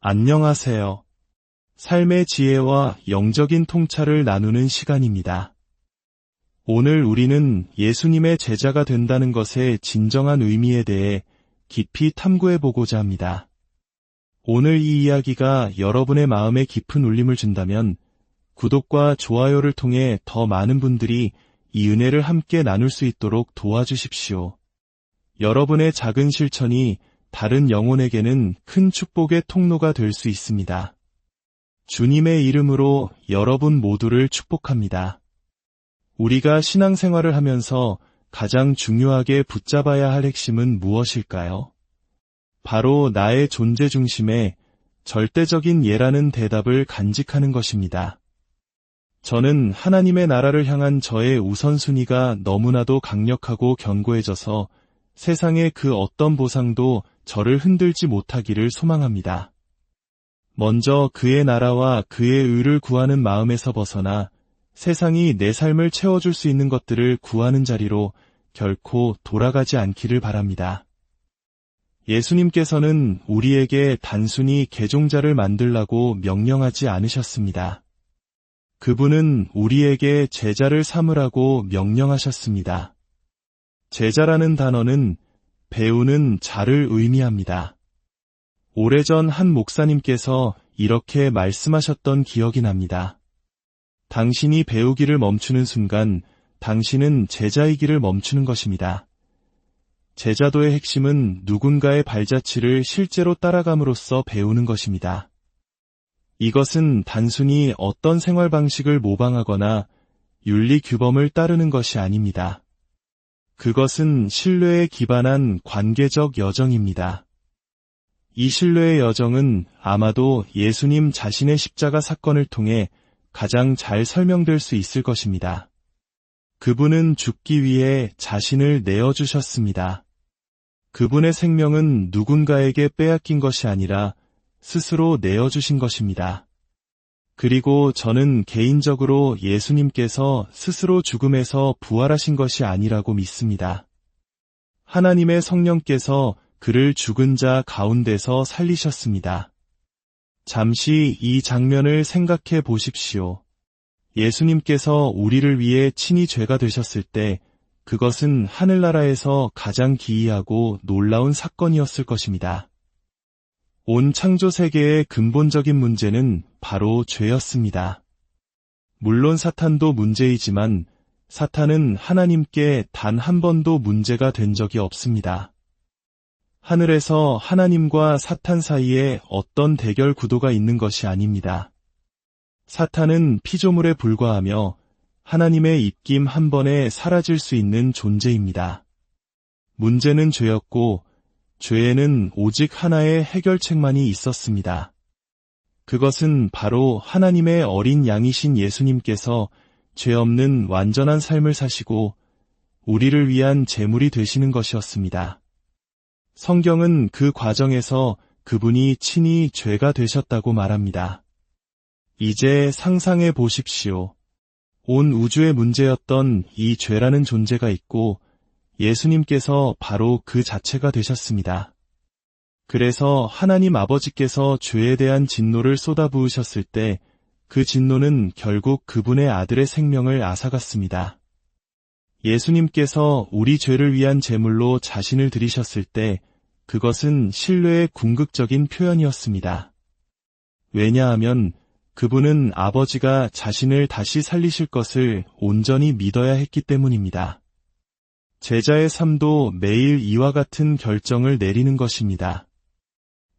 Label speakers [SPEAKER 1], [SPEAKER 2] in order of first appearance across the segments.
[SPEAKER 1] 안녕하세요. 삶의 지혜와 영적인 통찰을 나누는 시간입니다. 오늘 우리는 예수님의 제자가 된다는 것의 진정한 의미에 대해 깊이 탐구해 보고자 합니다. 오늘 이 이야기가 여러분의 마음에 깊은 울림을 준다면 구독과 좋아요를 통해 더 많은 분들이 이 은혜를 함께 나눌 수 있도록 도와주십시오. 여러분의 작은 실천이 다른 영혼에게는 큰 축복의 통로가 될 수 있습니다. 주님의 이름으로 여러분 모두를 축복합니다. 우리가 신앙생활을 하면서 가장 중요하게 붙잡아야 할 핵심은 무엇일까요? 바로 나의 존재 중심에 절대적인 예라는 대답을 간직하는 것입니다. 저는 하나님의 나라를 향한 저의 우선순위가 너무나도 강력하고 견고해져서 세상의 그 어떤 보상도 저를 흔들지 못하기를 소망합니다. 먼저 그의 나라와 그의 의를 구하는 마음에서 벗어나 세상이 내 삶을 채워줄 수 있는 것들을 구하는 자리로 결코 돌아가지 않기를 바랍니다. 예수님께서는 우리에게 단순히 개종자를 만들라고 명령하지 않으셨습니다. 그분은 우리에게 제자를 삼으라고 명령하셨습니다. 제자라는 단어는 배우는 자를 의미합니다. 오래전 한 목사님께서 이렇게 말씀하셨던 기억이 납니다. 당신이 배우기를 멈추는 순간 당신은 제자이기를 멈추는 것입니다. 제자도의 핵심은 누군가의 발자취를 실제로 따라감으로써 배우는 것입니다. 이것은 단순히 어떤 생활 방식을 모방하거나 윤리 규범을 따르는 것이 아닙니다. 그것은 신뢰에 기반한 관계적 여정입니다. 이 신뢰의 여정은 아마도 예수님 자신의 십자가 사건을 통해 가장 잘 설명될 수 있을 것입니다. 그분은 죽기 위해 자신을 내어주셨습니다. 그분의 생명은 누군가에게 빼앗긴 것이 아니라 스스로 내어주신 것입니다. 그리고 저는 개인적으로 예수님께서 스스로 죽음에서 부활하신 것이 아니라고 믿습니다. 하나님의 성령께서 그를 죽은 자 가운데서 살리셨습니다. 잠시 이 장면을 생각해 보십시오. 예수님께서 우리를 위해 친히 죄가 되셨을 때 그것은 하늘나라에서 가장 기이하고 놀라운 사건이었을 것입니다. 온 창조 세계의 근본적인 문제는 바로 죄였습니다. 물론 사탄도 문제이지만 사탄은 하나님께 단 한 번도 문제가 된 적이 없습니다. 하늘에서 하나님과 사탄 사이에 어떤 대결 구도가 있는 것이 아닙니다. 사탄은 피조물에 불과하며 하나님의 입김 한 번에 사라질 수 있는 존재입니다. 문제는 죄였고 죄에는 오직 하나의 해결책만이 있었습니다. 그것은 바로 하나님의 어린 양이신 예수님께서 죄 없는 완전한 삶을 사시고 우리를 위한 제물이 되시는 것이었습니다. 성경은 그 과정에서 그분이 친히 죄가 되셨다고 말합니다. 이제 상상해 보십시오. 온 우주의 문제였던 이 죄라는 존재가 있고 예수님께서 바로 그 자체가 되셨습니다. 그래서 하나님 아버지께서 죄에 대한 진노를 쏟아부으셨을 때 그 진노는 결국 그분의 아들의 생명을 앗아갔습니다. 예수님께서 우리 죄를 위한 제물로 자신을 드리셨을 때 그것은 신뢰의 궁극적인 표현이었습니다. 왜냐하면 그분은 아버지가 자신을 다시 살리실 것을 온전히 믿어야 했기 때문입니다. 제자의 삶도 매일 이와 같은 결정을 내리는 것입니다.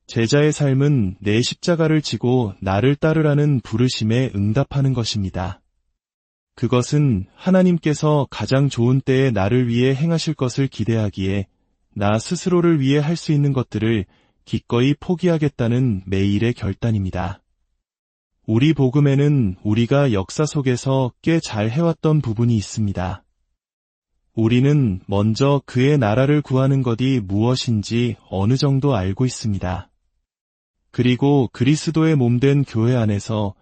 [SPEAKER 1] 제자의 삶은 내 십자가를 지고 나를 따르라는 부르심에 응답하는 것입니다. 그것은 하나님께서 가장 좋은 때에 나를 위해 행하실 것을 기대하기에 나 스스로를 위해 할 수 있는 것들을 기꺼이 포기하겠다는 매일의 결단입니다. 우리 복음에는 우리가 역사 속에서 꽤 잘 해왔던 부분이 있습니다. 우리는 먼저 그의 나라를 구하는 것이 무엇인지 어느 정도 알고 있습니다. 그리고 그리스도의 몸된 교회 안에서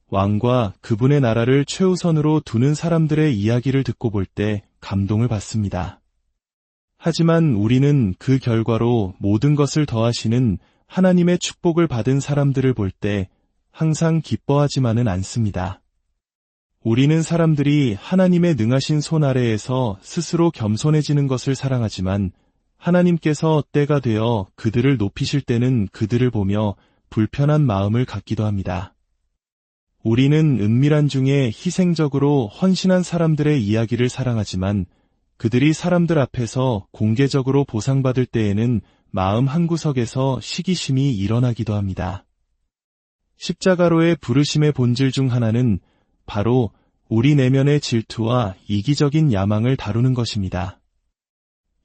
[SPEAKER 1] 왕과 그분의 나라를 최우선으로 두는 사람들의 이야기를 듣고 볼 때 감동을 받습니다. 하지만 우리는 그 결과로 모든 것을 더하시는 하나님의 축복을 받은 사람들을 볼 때 항상 기뻐하지만은 않습니다. 우리는 사람들이 하나님의 능하신 손 아래에서 스스로 겸손해지는 것을 사랑하지만 하나님께서 때가 되어 그들을 높이실 때는 그들을 보며 불편한 마음을 갖기도 합니다. 우리는 은밀한 중에 희생적으로 헌신한 사람들의 이야기를 사랑하지만 그들이 사람들 앞에서 공개적으로 보상받을 때에는 마음 한구석에서 시기심이 일어나기도 합니다. 십자가로의 부르심의 본질 중 하나는 바로 우리 내면의 질투와 이기적인 야망을 다루는 것입니다.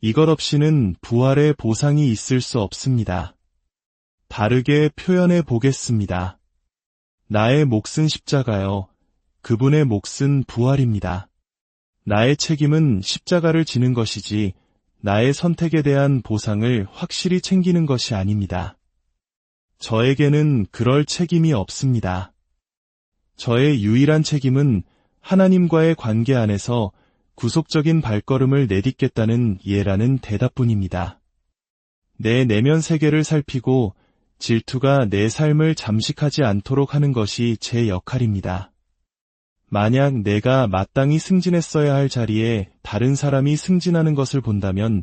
[SPEAKER 1] 이것 없이는 부활의 보상이 있을 수 없습니다. 다르게 표현해 보겠습니다. 나의 몫은 십자가요. 그분의 몫은 부활입니다. 나의 책임은 십자가를 지는 것이지 나의 선택에 대한 보상을 확실히 챙기는 것이 아닙니다. 저에게는 그럴 책임이 없습니다. 저의 유일한 책임은 하나님과의 관계 안에서 구속적인 발걸음을 내딛겠다는 예라는 대답뿐입니다. 내 내면 세계를 살피고 질투가 내 삶을 잠식하지 않도록 하는 것이 제 역할입니다. 만약 내가 마땅히 승진했어야 할 자리에 다른 사람이 승진하는 것을 본다면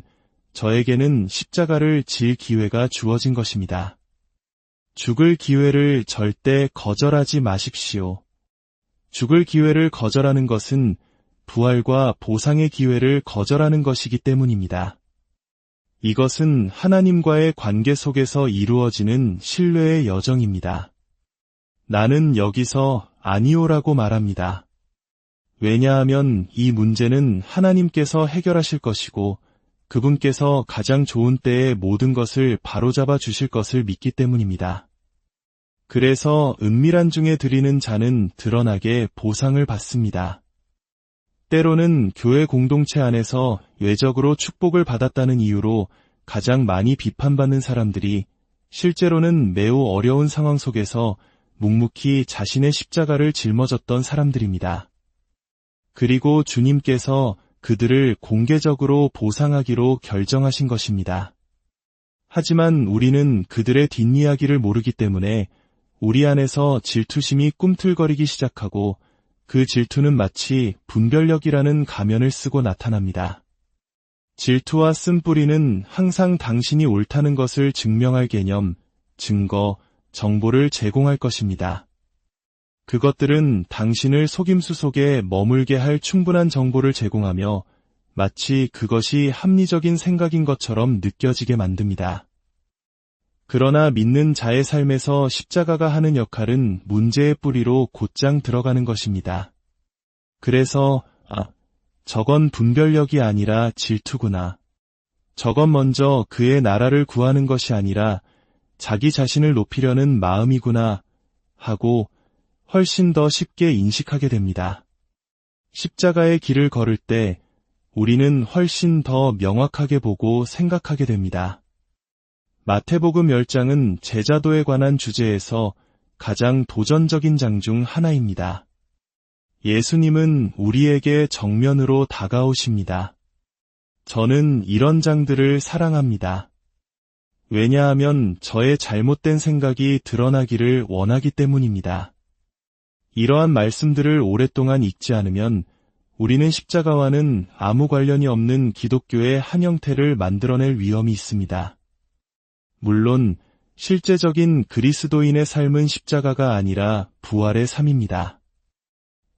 [SPEAKER 1] 저에게는 십자가를 질 기회가 주어진 것입니다. 죽을 기회를 절대 거절하지 마십시오. 죽을 기회를 거절하는 것은 부활과 보상의 기회를 거절하는 것이기 때문입니다. 이것은 하나님과의 관계 속에서 이루어지는 신뢰의 여정입니다. 나는 여기서 아니오라고 말합니다. 왜냐하면 이 문제는 하나님께서 해결하실 것이고 그분께서 가장 좋은 때에 모든 것을 바로잡아 주실 것을 믿기 때문입니다. 그래서 은밀한 중에 드리는 자는 드러나게 보상을 받습니다. 때로는 교회 공동체 안에서 외적으로 축복을 받았다는 이유로 가장 많이 비판받는 사람들이 실제로는 매우 어려운 상황 속에서 묵묵히 자신의 십자가를 짊어졌던 사람들입니다. 그리고 주님께서 그들을 공개적으로 보상하기로 결정하신 것입니다. 하지만 우리는 그들의 뒷이야기를 모르기 때문에 우리 안에서 질투심이 꿈틀거리기 시작하고 그 질투는 마치 분별력이라는 가면을 쓰고 나타납니다. 질투와 쓴뿌리는 항상 당신이 옳다는 것을 증명할 개념, 증거, 정보를 제공할 것입니다. 그것들은 당신을 속임수 속에 머물게 할 충분한 정보를 제공하며 마치 그것이 합리적인 생각인 것처럼 느껴지게 만듭니다. 그러나 믿는 자의 삶에서 십자가가 하는 역할은 문제의 뿌리로 곧장 들어가는 것입니다. 그래서 저건 분별력이 아니라 질투구나. 저건 먼저 그의 나라를 구하는 것이 아니라 자기 자신을 높이려는 마음이구나 하고 훨씬 더 쉽게 인식하게 됩니다. 십자가의 길을 걸을 때 우리는 훨씬 더 명확하게 보고 생각하게 됩니다. 마태복음 10장은 제자도에 관한 주제에서 가장 도전적인 장 중 하나입니다. 예수님은 우리에게 정면으로 다가오십니다. 저는 이런 장들을 사랑합니다. 왜냐하면 저의 잘못된 생각이 드러나기를 원하기 때문입니다. 이러한 말씀들을 오랫동안 읽지 않으면 우리는 십자가와는 아무 관련이 없는 기독교의 한 형태를 만들어낼 위험이 있습니다. 물론 실제적인 그리스도인의 삶은 십자가가 아니라 부활의 삶입니다.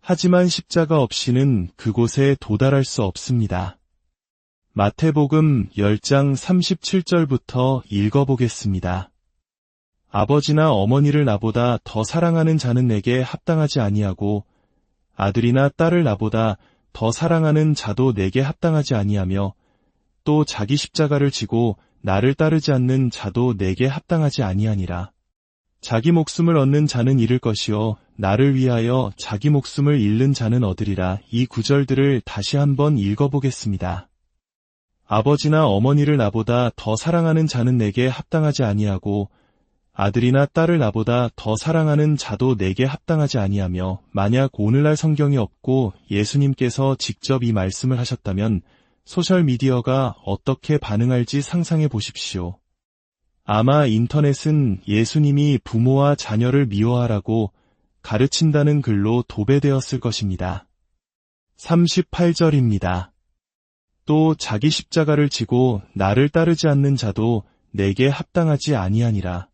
[SPEAKER 1] 하지만 십자가 없이는 그곳에 도달할 수 없습니다. 마태복음 10장 37절부터 읽어보겠습니다. 아버지나 어머니를 나보다 더 사랑하는 자는 내게 합당하지 아니하고 아들이나 딸을 나보다 더 사랑하는 자도 내게 합당하지 아니하며 또 자기 십자가를 지고 나를 따르지 않는 자도 내게 합당하지 아니하니라. 자기 목숨을 얻는 자는 잃을 것이요 나를 위하여 자기 목숨을 잃는 자는 얻으리라. 이 구절들을 다시 한번 읽어보겠습니다. 아버지나 어머니를 나보다 더 사랑하는 자는 내게 합당하지 아니하고 아들이나 딸을 나보다 더 사랑하는 자도 내게 합당하지 아니하며 만약 오늘날 성경이 없고 예수님께서 직접 이 말씀을 하셨다면 소셜미디어가 어떻게 반응할지 상상해 보십시오. 아마 인터넷은 예수님이 부모와 자녀를 미워하라고 가르친다는 글로 도배되었을 것입니다. 38절입니다. 또 자기 십자가를 지고 나를 따르지 않는 자도 내게 합당하지 아니하니라.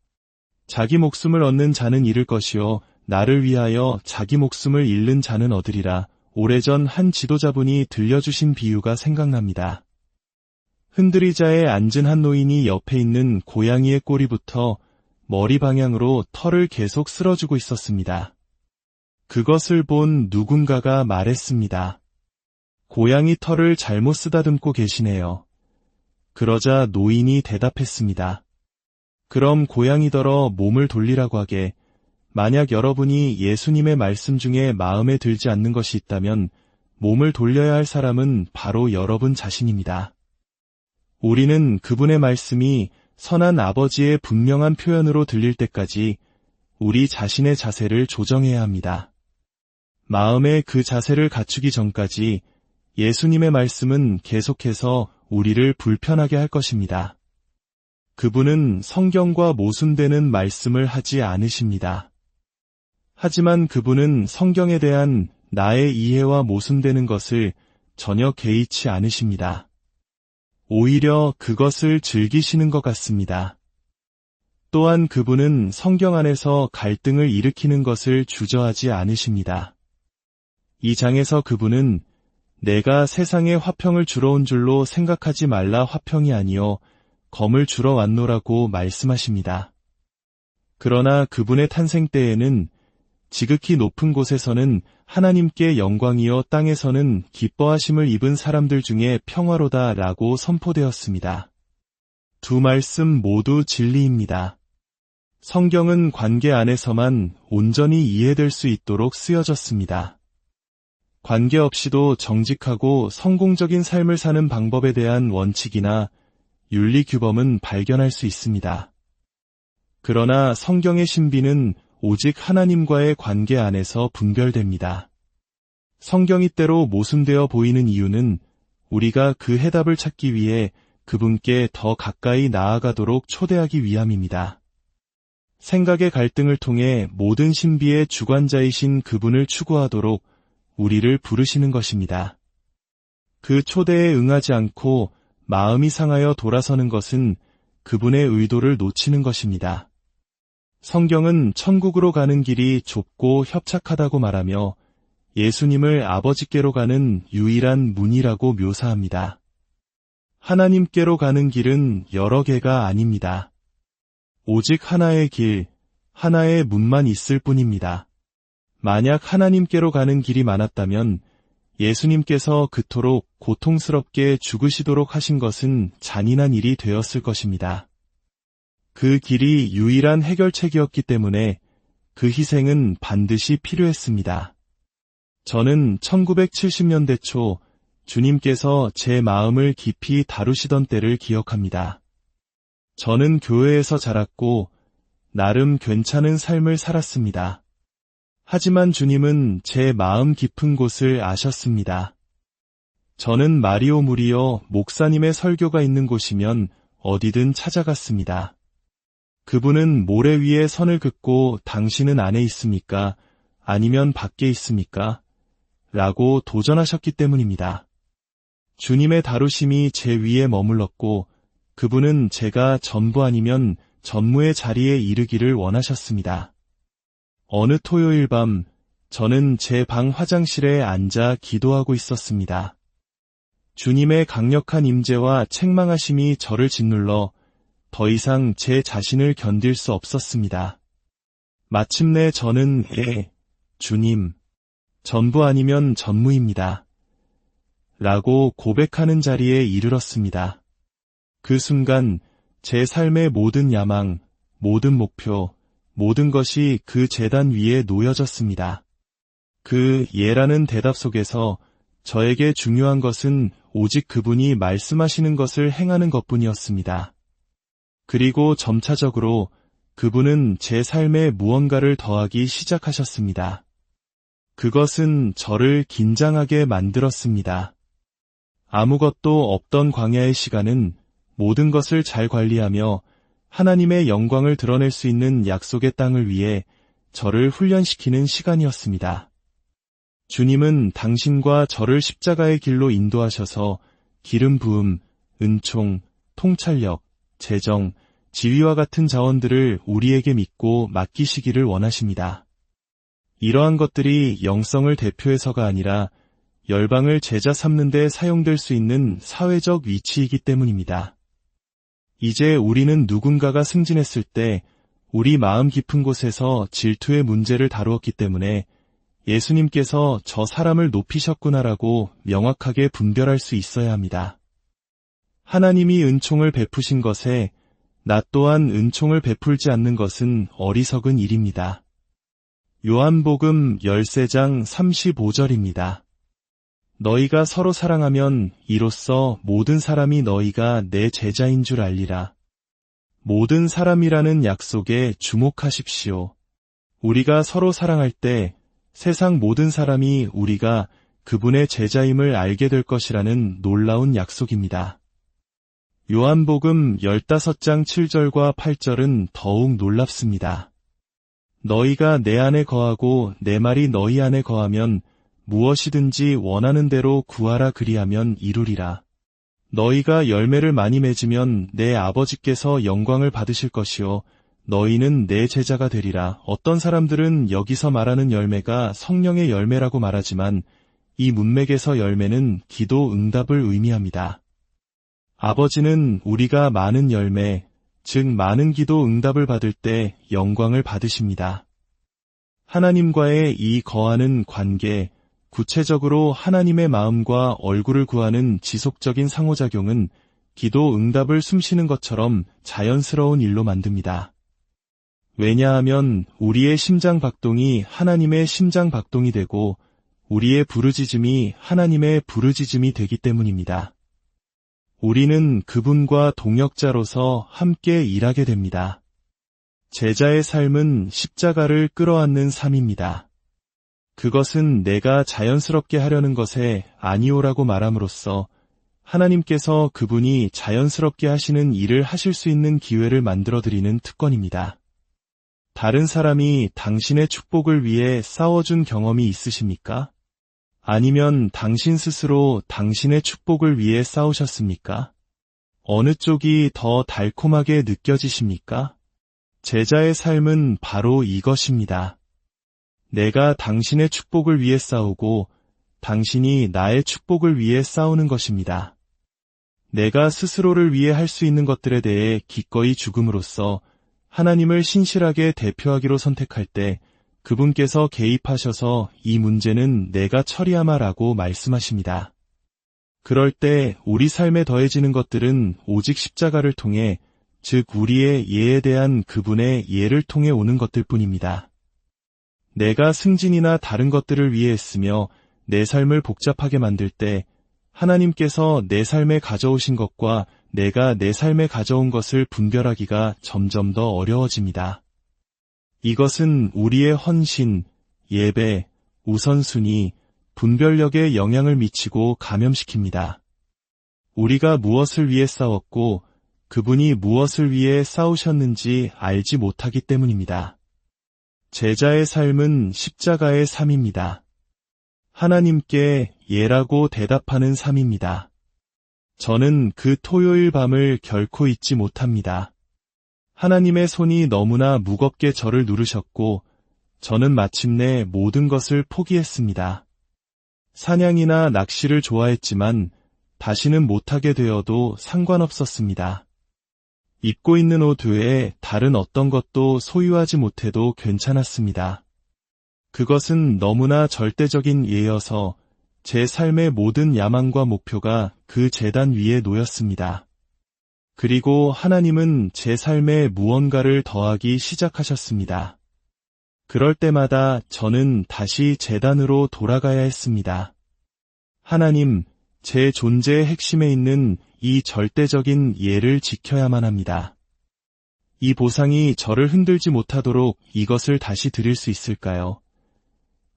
[SPEAKER 1] 자기 목숨을 얻는 자는 잃을 것이요 나를 위하여 자기 목숨을 잃는 자는 얻으리라. 오래전 한 지도자분이 들려주신 비유가 생각납니다. 흔들의자에 앉은 한 노인이 옆에 있는 고양이의 꼬리부터 머리 방향으로 털을 계속 쓸어주고 있었습니다. 그것을 본 누군가가 말했습니다. 고양이 털을 잘못 쓰다듬고 계시네요. 그러자 노인이 대답했습니다. 그럼 고양이더러 몸을 돌리라고 하게. 만약 여러분이 예수님의 말씀 중에 마음에 들지 않는 것이 있다면 몸을 돌려야 할 사람은 바로 여러분 자신입니다. 우리는 그분의 말씀이 선한 아버지의 분명한 표현으로 들릴 때까지 우리 자신의 자세를 조정해야 합니다. 마음의 그 자세를 갖추기 전까지 예수님의 말씀은 계속해서 우리를 불편하게 할 것입니다. 그분은 성경과 모순되는 말씀을 하지 않으십니다. 하지만 그분은 성경에 대한 나의 이해와 모순되는 것을 전혀 개의치 않으십니다. 오히려 그것을 즐기시는 것 같습니다. 또한 그분은 성경 안에서 갈등을 일으키는 것을 주저하지 않으십니다. 이 장에서 그분은 내가 세상에 화평을 주러 온 줄로 생각하지 말라 화평이 아니요 검을 주러 왔노라고 말씀하십니다. 그러나 그분의 탄생 때에는 지극히 높은 곳에서는 하나님께 영광이요 땅에서는 기뻐하심을 입은 사람들 중에 평화로다 라고 선포되었습니다. 두 말씀 모두 진리입니다. 성경은 관계 안에서만 온전히 이해될 수 있도록 쓰여졌습니다. 관계 없이도 정직하고 성공적인 삶을 사는 방법에 대한 원칙이나 윤리 규범은 발견할 수 있습니다. 그러나 성경의 신비는 오직 하나님과의 관계 안에서 분별됩니다. 성경이 때로 모순되어 보이는 이유는 우리가 그 해답을 찾기 위해 그분께 더 가까이 나아가도록 초대하기 위함입니다. 생각의 갈등을 통해 모든 신비의 주관자이신 그분을 추구하도록 우리를 부르시는 것입니다. 그 초대에 응하지 않고 마음이 상하여 돌아서는 것은 그분의 의도를 놓치는 것입니다. 성경은 천국으로 가는 길이 좁고 협착하다고 말하며 예수님을 아버지께로 가는 유일한 문이라고 묘사합니다. 하나님께로 가는 길은 여러 개가 아닙니다. 오직 하나의 길, 하나의 문만 있을 뿐입니다. 만약 하나님께로 가는 길이 많았다면 예수님께서 그토록 고통스럽게 죽으시도록 하신 것은 잔인한 일이 되었을 것입니다. 그 길이 유일한 해결책이었기 때문에 그 희생은 반드시 필요했습니다. 저는 1970년대 초 주님께서 제 마음을 깊이 다루시던 때를 기억합니다. 저는 교회에서 자랐고 나름 괜찮은 삶을 살았습니다. 하지만 주님은 제 마음 깊은 곳을 아셨습니다. 저는 마리오 무리어 목사님의 설교가 있는 곳이면 어디든 찾아갔습니다. 그분은 모래 위에 선을 긋고 당신은 안에 있습니까? 아니면 밖에 있습니까? 라고 도전하셨기 때문입니다. 주님의 다루심이 제 위에 머물렀고 그분은 제가 전부 아니면 전무의 자리에 이르기를 원하셨습니다. 어느 토요일 밤 저는 제 방 화장실에 앉아 기도하고 있었습니다. 주님의 강력한 임재와 책망하심이 저를 짓눌러 더 이상 제 자신을 견딜 수 없었습니다. 마침내 저는 주님, 전부 아니면 전무입니다. 라고 고백하는 자리에 이르렀습니다. 그 순간 제 삶의 모든 야망, 모든 목표, 모든 것이 그 제단 위에 놓여졌습니다. 그 예라는 대답 속에서 저에게 중요한 것은 오직 그분이 말씀하시는 것을 행하는 것뿐이었습니다. 그리고 점차적으로 그분은 제 삶에 무언가를 더하기 시작하셨습니다. 그것은 저를 긴장하게 만들었습니다. 아무것도 없던 광야의 시간은 모든 것을 잘 관리하며 하나님의 영광을 드러낼 수 있는 약속의 땅을 위해 저를 훈련시키는 시간이었습니다. 주님은 당신과 저를 십자가의 길로 인도하셔서 기름 부음, 은총, 통찰력, 재정, 지위와 같은 자원들을 우리에게 믿고 맡기시기를 원하십니다. 이러한 것들이 영성을 대표해서가 아니라 열방을 제자 삼는 데 사용될 수 있는 사회적 위치이기 때문입니다. 이제 우리는 누군가가 승진했을 때 우리 마음 깊은 곳에서 질투의 문제를 다루었기 때문에 예수님께서 저 사람을 높이셨구나라고 명확하게 분별할 수 있어야 합니다. 하나님이 은총을 베푸신 것에 나 또한 은총을 베풀지 않는 것은 어리석은 일입니다. 요한복음 13장 35절입니다. 너희가 서로 사랑하면 이로써 모든 사람이 너희가 내 제자인 줄 알리라. 모든 사람이라는 약속에 주목하십시오. 우리가 서로 사랑할 때 세상 모든 사람이 우리가 그분의 제자임을 알게 될 것이라는 놀라운 약속입니다. 요한복음 15장 7절과 8절은 더욱 놀랍습니다. 너희가 내 안에 거하고 내 말이 너희 안에 거하면 무엇이든지 원하는 대로 구하라 그리하면 이루리라. 너희가 열매를 많이 맺으면 내 아버지께서 영광을 받으실 것이요 너희는 내 제자가 되리라. 어떤 사람들은 여기서 말하는 열매가 성령의 열매라고 말하지만 이 문맥에서 열매는 기도 응답을 의미합니다. 아버지는 우리가 많은 열매, 즉 많은 기도 응답을 받을 때 영광을 받으십니다. 하나님과의 이 거하는 관계, 구체적으로 하나님의 마음과 얼굴을 구하는 지속적인 상호작용은 기도 응답을 숨쉬는 것처럼 자연스러운 일로 만듭니다. 왜냐하면 우리의 심장 박동이 하나님의 심장 박동이 되고 우리의 부르짖음이 하나님의 부르짖음이 되기 때문입니다. 우리는 그분과 동역자로서 함께 일하게 됩니다. 제자의 삶은 십자가를 끌어안는 삶입니다. 그것은 내가 자연스럽게 하려는 것에 아니오라고 말함으로써 하나님께서 그분이 자연스럽게 하시는 일을 하실 수 있는 기회를 만들어드리는 특권입니다. 다른 사람이 당신의 축복을 위해 싸워준 경험이 있으십니까? 아니면 당신 스스로 당신의 축복을 위해 싸우셨습니까? 어느 쪽이 더 달콤하게 느껴지십니까? 제자의 삶은 바로 이것입니다. 내가 당신의 축복을 위해 싸우고 당신이 나의 축복을 위해 싸우는 것입니다. 내가 스스로를 위해 할 수 있는 것들에 대해 기꺼이 죽음으로써 하나님을 신실하게 대표하기로 선택할 때 그분께서 개입하셔서 이 문제는 내가 처리하마라고 말씀하십니다. 그럴 때 우리 삶에 더해지는 것들은 오직 십자가를 통해, 즉 우리의 예에 대한 그분의 예를 통해 오는 것들 뿐입니다. 내가 승진이나 다른 것들을 위해 했으며 내 삶을 복잡하게 만들 때 하나님께서 내 삶에 가져오신 것과 내가 내 삶에 가져온 것을 분별하기가 점점 더 어려워집니다. 이것은 우리의 헌신, 예배, 우선순위, 분별력에 영향을 미치고 감염시킵니다. 우리가 무엇을 위해 싸웠고 그분이 무엇을 위해 싸우셨는지 알지 못하기 때문입니다. 제자의 삶은 십자가의 삶입니다. 하나님께 예라고 대답하는 삶입니다. 저는 그 토요일 밤을 결코 잊지 못합니다. 하나님의 손이 너무나 무겁게 저를 누르셨고 저는 마침내 모든 것을 포기했습니다. 사냥이나 낚시를 좋아했지만 다시는 못하게 되어도 상관없었습니다. 입고 있는 옷 외에 다른 어떤 것도 소유하지 못해도 괜찮았습니다. 그것은 너무나 절대적인 예여서 제 삶의 모든 야망과 목표가 그 제단 위에 놓였습니다. 그리고 하나님은 제 삶에 무언가를 더하기 시작하셨습니다. 그럴 때마다 저는 다시 제단으로 돌아가야 했습니다. 하나님, 제 존재의 핵심에 있는 이 절대적인 예를 지켜야만 합니다. 이 보상이 저를 흔들지 못하도록 이것을 다시 드릴 수 있을까요?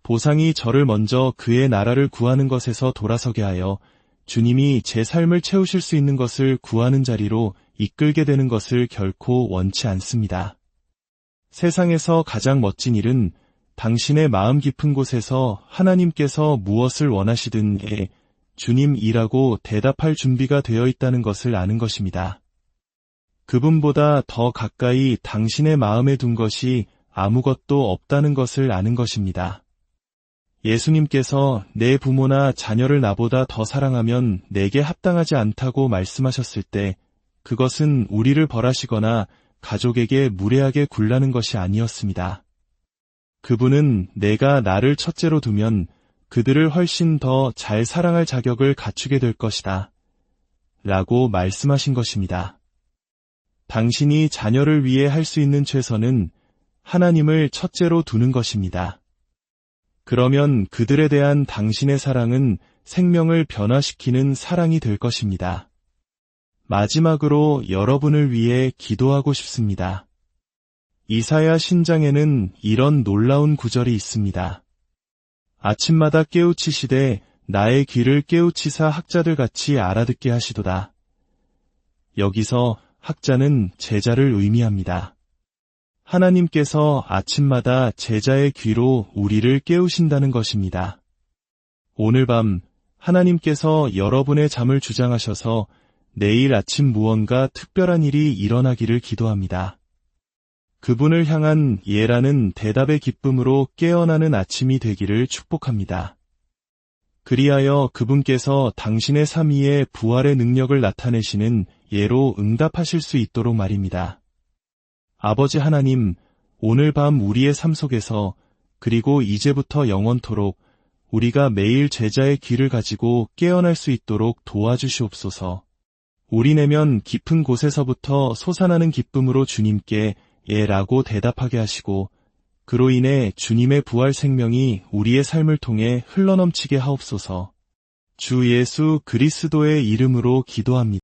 [SPEAKER 1] 보상이 저를 먼저 그의 나라를 구하는 것에서 돌아서게 하여 주님이 제 삶을 채우실 수 있는 것을 구하는 자리로 이끌게 되는 것을 결코 원치 않습니다. 세상에서 가장 멋진 일은 당신의 마음 깊은 곳에서 하나님께서 무엇을 원하시든 주님이라고 대답할 준비가 되어 있다는 것을 아는 것입니다. 그분보다 더 가까이 당신의 마음에 둔 것이 아무것도 없다는 것을 아는 것입니다. 예수님께서 내 부모나 자녀를 나보다 더 사랑하면 내게 합당하지 않다고 말씀하셨을 때 그것은 우리를 벌하시거나 가족에게 무례하게 굴라는 것이 아니었습니다. 그분은 내가 나를 첫째로 두면 그들을 훨씬 더 잘 사랑할 자격을 갖추게 될 것이다. 라고 말씀하신 것입니다. 당신이 자녀를 위해 할 수 있는 최선은 하나님을 첫째로 두는 것입니다. 그러면 그들에 대한 당신의 사랑은 생명을 변화시키는 사랑이 될 것입니다. 마지막으로 여러분을 위해 기도하고 싶습니다. 이사야 신장에는 이런 놀라운 구절이 있습니다. 아침마다 깨우치시되 나의 귀를 깨우치사 학자들 같이 알아듣게 하시도다. 여기서 학자는 제자를 의미합니다. 하나님께서 아침마다 제자의 귀로 우리를 깨우신다는 것입니다. 오늘 밤 하나님께서 여러분의 잠을 주장하셔서 내일 아침 무언가 특별한 일이 일어나기를 기도합니다. 그분을 향한 예라는 대답의 기쁨으로 깨어나는 아침이 되기를 축복합니다. 그리하여 그분께서 당신의 삶 위에 부활의 능력을 나타내시는 예로 응답하실 수 있도록 말입니다. 아버지 하나님, 오늘 밤 우리의 삶 속에서 그리고 이제부터 영원토록 우리가 매일 제자의 귀를 가지고 깨어날 수 있도록 도와주시옵소서. 우리 내면 깊은 곳에서부터 솟아나는 기쁨으로 주님께 예라고 대답하게 하시고 그로 인해 주님의 부활 생명이 우리의 삶을 통해 흘러넘치게 하옵소서. 주 예수 그리스도의 이름으로 기도합니다.